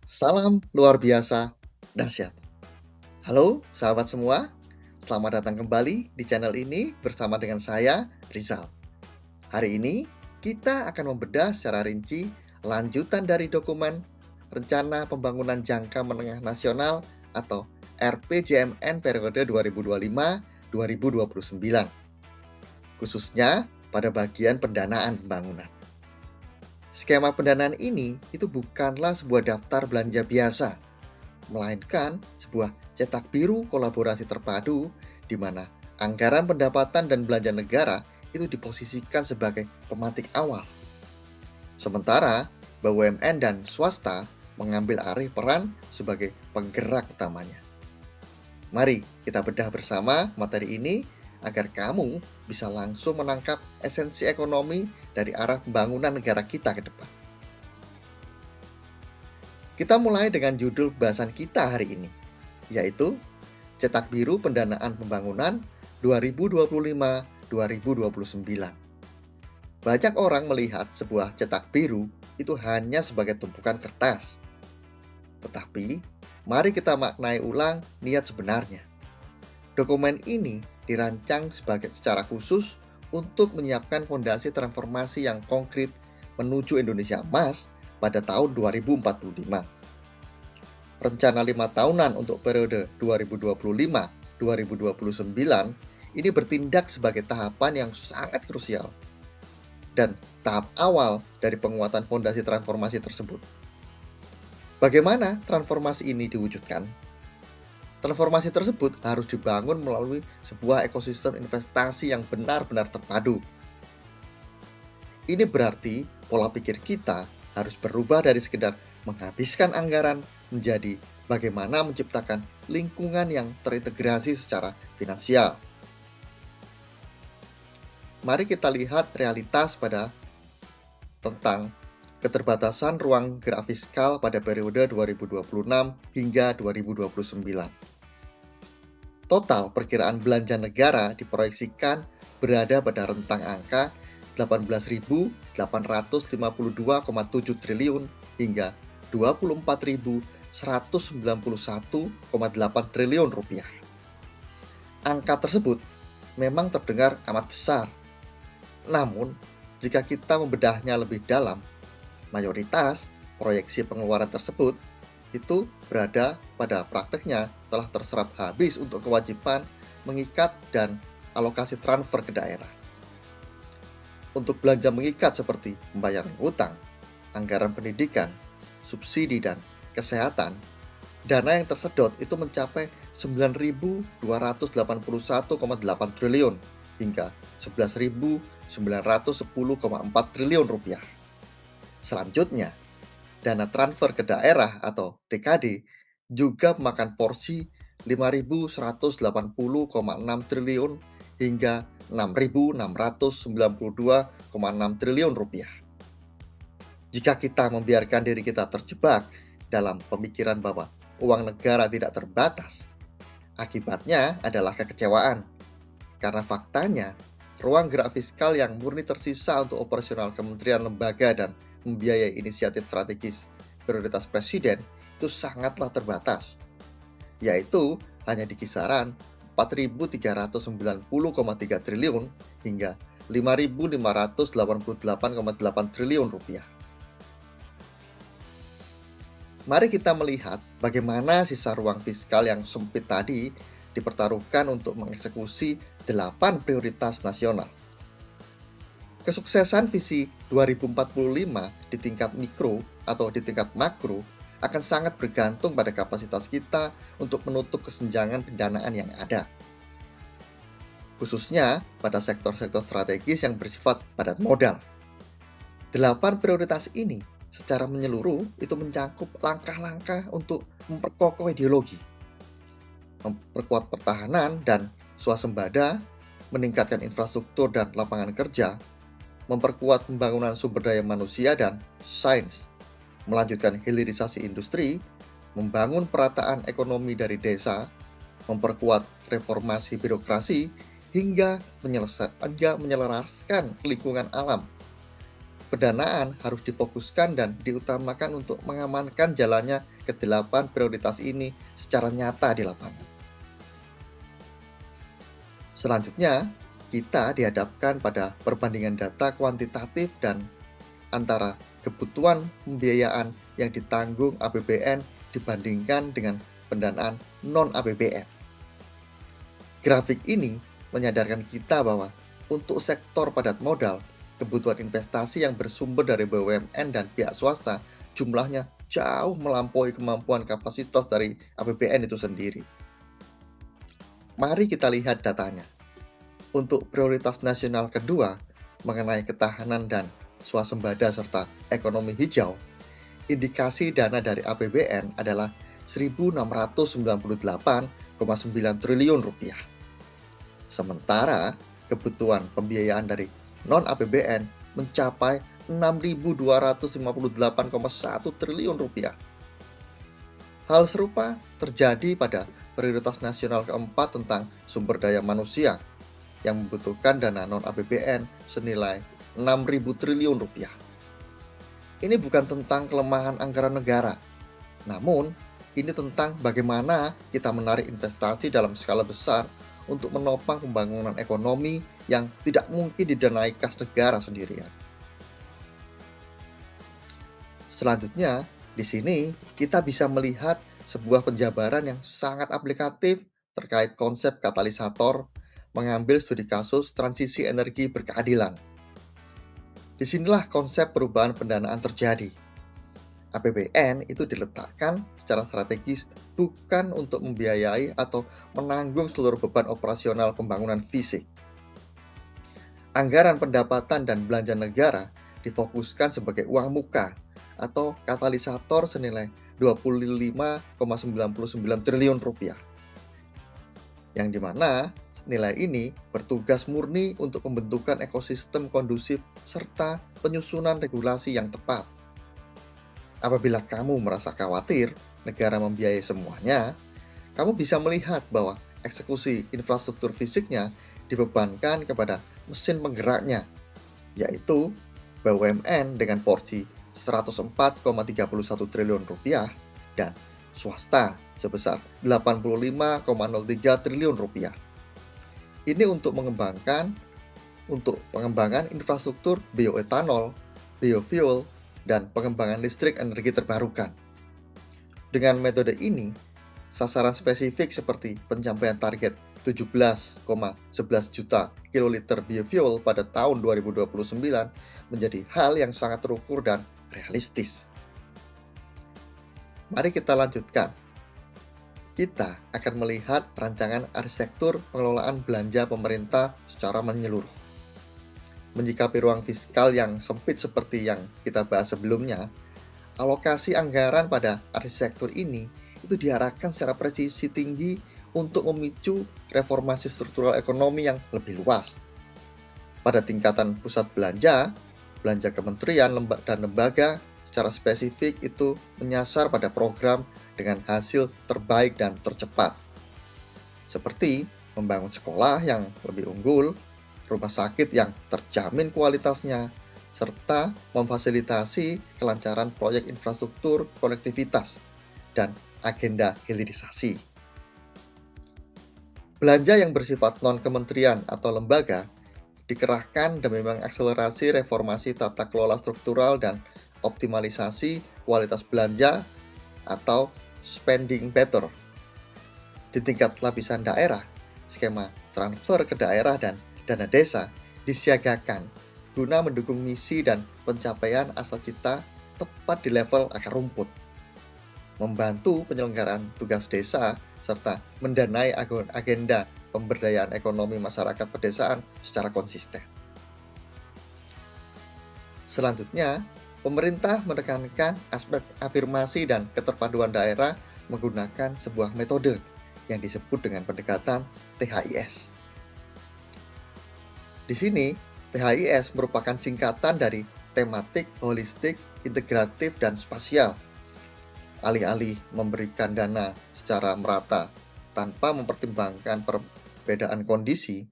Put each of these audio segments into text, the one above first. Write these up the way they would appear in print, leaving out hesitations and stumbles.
Salam luar biasa dahsyat. Halo sahabat semua, selamat datang kembali di channel ini bersama dengan saya, Rizal. Hari ini kita akan membedah secara rinci lanjutan dari dokumen Rencana Pembangunan Jangka Menengah Nasional atau RPJMN periode 2025-2029, khususnya pada bagian pendanaan pembangunan. Skema pendanaan ini itu bukanlah sebuah daftar belanja biasa, melainkan sebuah cetak biru kolaborasi terpadu di mana anggaran pendapatan dan belanja negara itu diposisikan sebagai pematik awal. Sementara BUMN dan swasta mengambil alih peran sebagai penggerak utamanya. Mari kita bedah bersama materi ini agar kamu bisa langsung menangkap esensi ekonomi dari arah pembangunan negara kita ke depan. Kita mulai dengan judul bahasan kita hari ini, yaitu Cetak Biru Pendanaan Pembangunan 2025-2029. Banyak orang melihat sebuah cetak biru itu hanya sebagai tumpukan kertas. Tetapi, mari kita maknai ulang niat sebenarnya. Dokumen ini dirancang secara khusus untuk menyiapkan fondasi transformasi yang konkret menuju Indonesia Emas pada tahun 2045. Rencana 5 tahunan untuk periode 2025-2029 ini bertindak sebagai tahapan yang sangat krusial dan tahap awal dari penguatan fondasi transformasi tersebut. Bagaimana transformasi ini diwujudkan? Transformasi tersebut harus dibangun melalui sebuah ekosistem investasi yang benar-benar terpadu. Ini berarti pola pikir kita harus berubah dari sekedar menghabiskan anggaran menjadi bagaimana menciptakan lingkungan yang terintegrasi secara finansial. Mari kita lihat realitas tentang keterbatasan ruang gerak fiskal pada periode 2026 hingga 2029. Total perkiraan belanja negara diproyeksikan berada pada rentang angka 18.852,7 triliun hingga 24.191,8 triliun rupiah. Angka tersebut memang terdengar amat besar. Namun, jika kita membedahnya lebih dalam, mayoritas proyeksi pengeluaran tersebut itu berada pada prakteknya telah terserap habis untuk kewajiban mengikat dan alokasi transfer ke daerah. Untuk belanja mengikat seperti pembayaran utang, anggaran pendidikan, subsidi dan kesehatan, dana yang tersedot itu mencapai 9.281,8 triliun hingga 11.910,4 triliun rupiah. Selanjutnya, dana transfer ke daerah atau TKD juga memakan porsi 5.180,6 triliun hingga 6.692,6 triliun rupiah. Jika kita membiarkan diri kita terjebak dalam pemikiran bahwa uang negara tidak terbatas, akibatnya adalah kekecewaan. Karena faktanya, ruang gerak fiskal yang murni tersisa untuk operasional kementerian lembaga dan membiayai inisiatif strategis prioritas presiden itu sangatlah terbatas, yaitu hanya di kisaran 4.390,3 triliun hingga 5.588,8 triliun rupiah. Mari kita melihat bagaimana sisa ruang fiskal yang sempit tadi dipertaruhkan untuk mengeksekusi 8 prioritas nasional. Kesuksesan visi 2045 di tingkat mikro atau di tingkat makro akan sangat bergantung pada kapasitas kita untuk menutup kesenjangan pendanaan yang ada, khususnya pada sektor-sektor strategis yang bersifat padat modal. 8 prioritas ini secara menyeluruh itu mencakup langkah-langkah untuk memperkokoh ideologi, memperkuat pertahanan dan swasembada, meningkatkan infrastruktur dan lapangan kerja, memperkuat pembangunan sumber daya manusia dan sains, melanjutkan hilirisasi industri, membangun perataan ekonomi dari desa, memperkuat reformasi birokrasi, hingga menyelaraskan lingkungan alam. Pendanaan harus difokuskan dan diutamakan untuk mengamankan jalannya kedelapan prioritas ini secara nyata di lapangan. Selanjutnya, kita dihadapkan pada perbandingan data kuantitatif dan antara kebutuhan pembiayaan yang ditanggung APBN dibandingkan dengan pendanaan non-APBN. Grafik ini menyadarkan kita bahwa untuk sektor padat modal, kebutuhan investasi yang bersumber dari BUMN dan pihak swasta jumlahnya jauh melampaui kemampuan kapasitas dari APBN itu sendiri. Mari kita lihat datanya. Untuk prioritas nasional kedua mengenai ketahanan dan swasembada serta ekonomi hijau, indikasi dana dari APBN adalah 1.698,9 triliun rupiah. Sementara kebutuhan pembiayaan dari non-APBN mencapai 6.258,1 triliun rupiah. Hal serupa terjadi pada prioritas nasional keempat tentang sumber daya manusia yang membutuhkan dana non-APBN senilai 6.000 triliun rupiah. Ini bukan tentang kelemahan anggaran negara, namun ini tentang bagaimana kita menarik investasi dalam skala besar untuk menopang pembangunan ekonomi yang tidak mungkin didanai kas negara sendirian. Selanjutnya, di sini kita bisa melihat sebuah penjabaran yang sangat aplikatif terkait konsep katalisator mengambil studi kasus transisi energi berkeadilan. Disinilah konsep perubahan pendanaan terjadi. APBN itu diletakkan secara strategis bukan untuk membiayai atau menanggung seluruh beban operasional pembangunan fisik. Anggaran pendapatan dan belanja negara difokuskan sebagai uang muka atau katalisator senilai 25,99 triliun rupiah. Yang dimana nilai ini bertugas murni untuk pembentukan ekosistem kondusif serta penyusunan regulasi yang tepat. Apabila kamu merasa khawatir negara membiayai semuanya, kamu bisa melihat bahwa eksekusi infrastruktur fisiknya dibebankan kepada mesin penggeraknya, yaitu BUMN dengan porsi 104,31 triliun rupiah dan swasta sebesar 85,03 triliun rupiah. Ini untuk pengembangan infrastruktur bioetanol, biofuel, dan pengembangan listrik energi terbarukan. Dengan metode ini, sasaran spesifik seperti pencapaian target 17,11 juta kiloliter biofuel pada tahun 2029 menjadi hal yang sangat terukur dan realistis. Mari kita lanjutkan. Kita akan melihat rancangan arsitektur pengelolaan belanja pemerintah secara menyeluruh. Menyikapi ruang fiskal yang sempit seperti yang kita bahas sebelumnya, alokasi anggaran pada arsitektur ini itu diarahkan secara presisi tinggi untuk memicu reformasi struktural ekonomi yang lebih luas. Pada tingkatan pusat belanja kementerian dan lembaga secara spesifik itu menyasar pada program dengan hasil terbaik dan tercepat, seperti membangun sekolah yang lebih unggul, rumah sakit yang terjamin kualitasnya, serta memfasilitasi kelancaran proyek infrastruktur konektivitas dan agenda hilirisasi. Belanja yang bersifat non-kementerian atau lembaga dikerahkan demi mengakselerasi reformasi tata kelola struktural dan optimalisasi kualitas belanja atau spending better. Di tingkat lapisan daerah, skema transfer ke daerah dan dana desa disiagakan guna mendukung misi dan pencapaian asal cita tepat di level akar rumput, membantu penyelenggaraan tugas desa, serta mendanai agenda pemberdayaan ekonomi masyarakat pedesaan secara konsisten. Selanjutnya, pemerintah menekankan aspek afirmasi dan keterpaduan daerah menggunakan sebuah metode yang disebut dengan pendekatan THIS. Di sini, THIS merupakan singkatan dari tematik, holistik, integratif, dan spasial. Alih-alih memberikan dana secara merata tanpa mempertimbangkan perbedaan kondisi,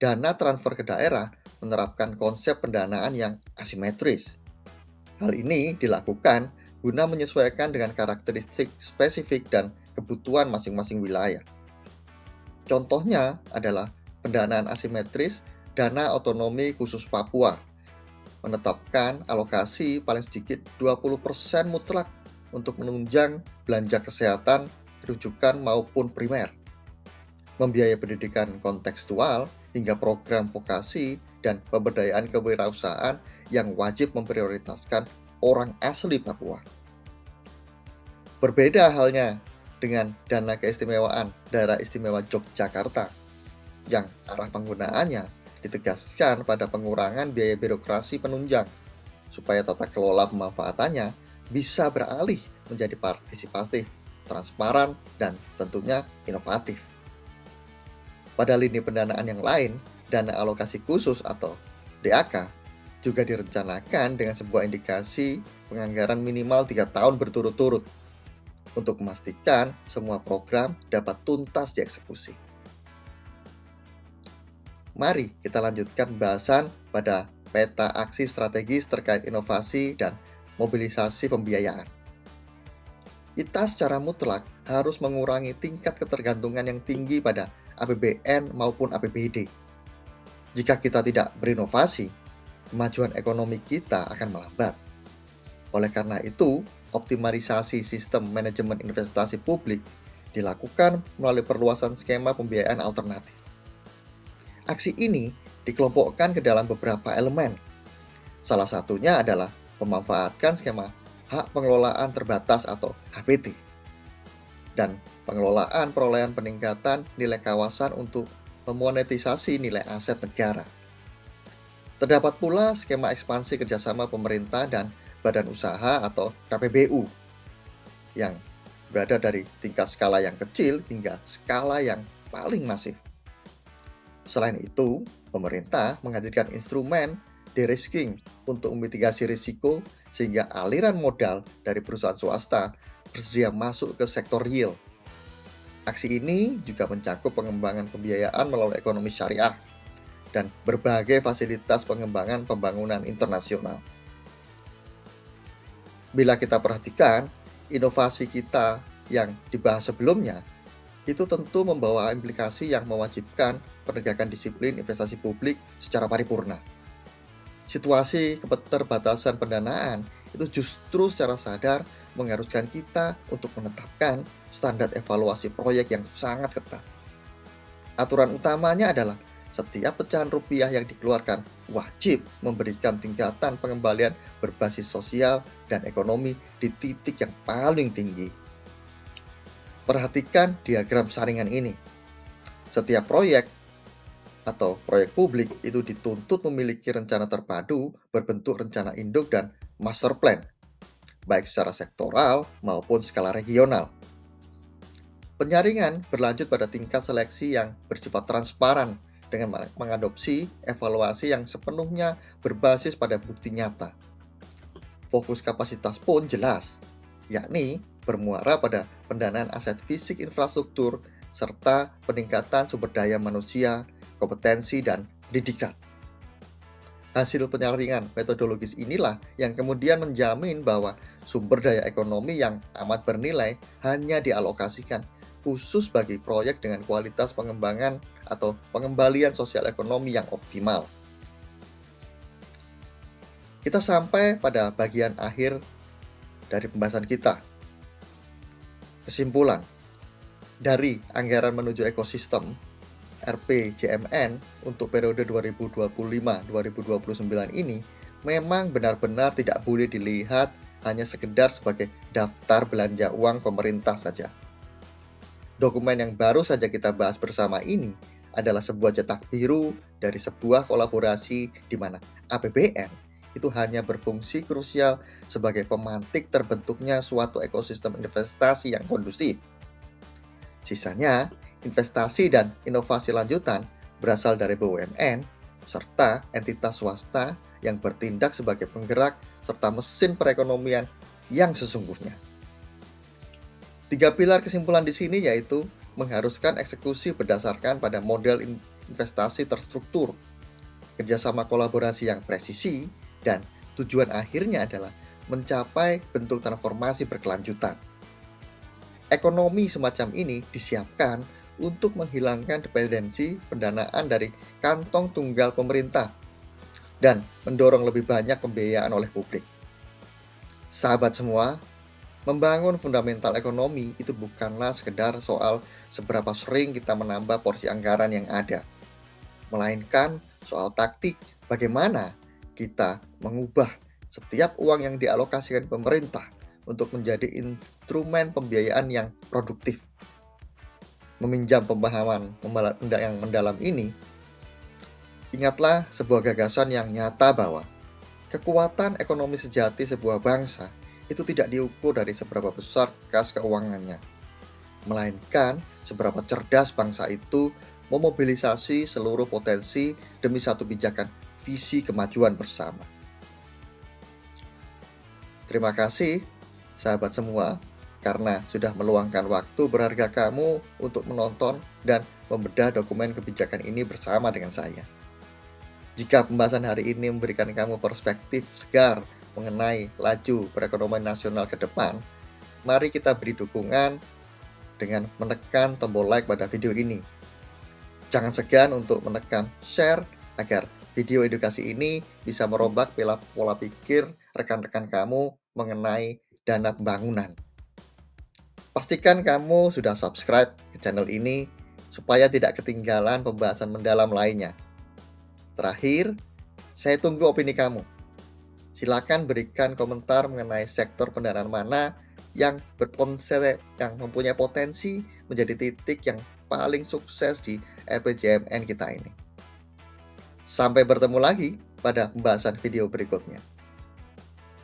dana transfer ke daerah menerapkan konsep pendanaan yang asimetris. Hal ini dilakukan guna menyesuaikan dengan karakteristik spesifik dan kebutuhan masing-masing wilayah. Contohnya adalah pendanaan asimetris Dana Otonomi Khusus Papua, menetapkan alokasi paling sedikit 20% mutlak untuk menunjang belanja kesehatan, rujukan maupun primer, membiayai pendidikan kontekstual hingga program vokasi dan pemberdayaan kewirausahaan yang wajib memprioritaskan orang asli Papua. Berbeda halnya dengan dana keistimewaan Daerah Istimewa Yogyakarta, yang arah penggunaannya ditegaskan pada pengurangan biaya birokrasi penunjang, supaya tata kelola pemanfaatannya bisa beralih menjadi partisipatif, transparan, dan tentunya inovatif. Pada lini pendanaan yang lain, dana alokasi khusus atau DAK juga direncanakan dengan sebuah indikasi penganggaran minimal 3 tahun berturut-turut untuk memastikan semua program dapat tuntas dieksekusi. Mari kita lanjutkan pembahasan pada peta aksi strategis terkait inovasi dan mobilisasi pembiayaan. Kita secara mutlak harus mengurangi tingkat ketergantungan yang tinggi pada APBN maupun APBD. Jika kita tidak berinovasi, kemajuan ekonomi kita akan melambat. Oleh karena itu, optimalisasi sistem manajemen investasi publik dilakukan melalui perluasan skema pembiayaan alternatif. Aksi ini dikelompokkan ke dalam beberapa elemen. Salah satunya adalah memanfaatkan skema hak pengelolaan terbatas atau HPT dan pengelolaan perolehan peningkatan nilai kawasan untuk memonetisasi nilai aset negara. Terdapat pula skema ekspansi kerjasama pemerintah dan badan usaha atau KPBU yang berada dari tingkat skala yang kecil hingga skala yang paling masif. Selain itu, pemerintah menghadirkan instrumen de-risking untuk memitigasi risiko sehingga aliran modal dari perusahaan swasta bersedia masuk ke sektor real. Aksi ini juga mencakup pengembangan pembiayaan melalui ekonomi syariah dan berbagai fasilitas pengembangan pembangunan internasional. Bila kita perhatikan, inovasi kita yang dibahas sebelumnya, itu tentu membawa implikasi yang mewajibkan penegakan disiplin investasi publik secara paripurna. Situasi keterbatasan pendanaan itu justru secara sadar mengharuskan kita untuk menetapkan standar evaluasi proyek yang sangat ketat. Aturan utamanya adalah setiap pecahan rupiah yang dikeluarkan wajib memberikan tingkatan pengembalian berbasis sosial dan ekonomi di titik yang paling tinggi. Perhatikan diagram saringan ini. Setiap proyek atau proyek publik itu dituntut memiliki rencana terpadu berbentuk rencana induk dan master plan, baik secara sektoral maupun skala regional. Penyaringan berlanjut pada tingkat seleksi yang bersifat transparan dengan mengadopsi evaluasi yang sepenuhnya berbasis pada bukti nyata. Fokus kapasitas pun jelas, yakni bermuara pada pendanaan aset fisik infrastruktur serta peningkatan sumber daya manusia, kompetensi, dan pendidikan. Hasil penyaringan metodologis inilah yang kemudian menjamin bahwa sumber daya ekonomi yang amat bernilai hanya dialokasikan khusus bagi proyek dengan kualitas pengembangan atau pengembalian sosial ekonomi yang optimal. Kita sampai pada bagian akhir dari pembahasan kita. Kesimpulan, dari anggaran menuju ekosistem RPJMN untuk periode 2025-2029 ini memang benar-benar tidak boleh dilihat hanya sekedar sebagai daftar belanja uang pemerintah saja. Dokumen yang baru saja kita bahas bersama ini adalah sebuah cetak biru dari sebuah kolaborasi di mana APBN itu hanya berfungsi krusial sebagai pemantik terbentuknya suatu ekosistem investasi yang kondusif. Sisanya, investasi dan inovasi lanjutan berasal dari BUMN serta entitas swasta yang bertindak sebagai penggerak serta mesin perekonomian yang sesungguhnya. 3 pilar kesimpulan di sini yaitu mengharuskan eksekusi berdasarkan pada model investasi terstruktur, kerjasama kolaborasi yang presisi, dan tujuan akhirnya adalah mencapai bentuk transformasi berkelanjutan. Ekonomi semacam ini disiapkan untuk menghilangkan dependensi pendanaan dari kantong tunggal pemerintah dan mendorong lebih banyak pembiayaan oleh publik. Sahabat semua, membangun fundamental ekonomi itu bukanlah sekedar soal seberapa sering kita menambah porsi anggaran yang ada, melainkan soal taktik bagaimana kita mengubah setiap uang yang dialokasikan pemerintah untuk menjadi instrumen pembiayaan yang produktif. Meminjam pemahaman yang mendalam ini, ingatlah sebuah gagasan yang nyata bahwa kekuatan ekonomi sejati sebuah bangsa itu tidak diukur dari seberapa besar kas keuangannya, melainkan seberapa cerdas bangsa itu memobilisasi seluruh potensi demi satu pijakan visi kemajuan bersama. Terima kasih, sahabat semua, karena sudah meluangkan waktu berharga kamu untuk menonton dan membedah dokumen kebijakan ini bersama dengan saya. Jika pembahasan hari ini memberikan kamu perspektif segar mengenai laju perekonomian nasional ke depan, mari kita beri dukungan dengan menekan tombol like pada video ini. Jangan segan untuk menekan share agar video edukasi ini bisa merombak pola pikir rekan-rekan kamu mengenai dana pembangunan. Pastikan kamu sudah subscribe ke channel ini supaya tidak ketinggalan pembahasan mendalam lainnya. Terakhir, saya tunggu opini kamu. Silakan berikan komentar mengenai sektor pendanaan mana yang mempunyai potensi menjadi titik yang paling sukses di RPJMN kita ini. Sampai bertemu lagi pada pembahasan video berikutnya.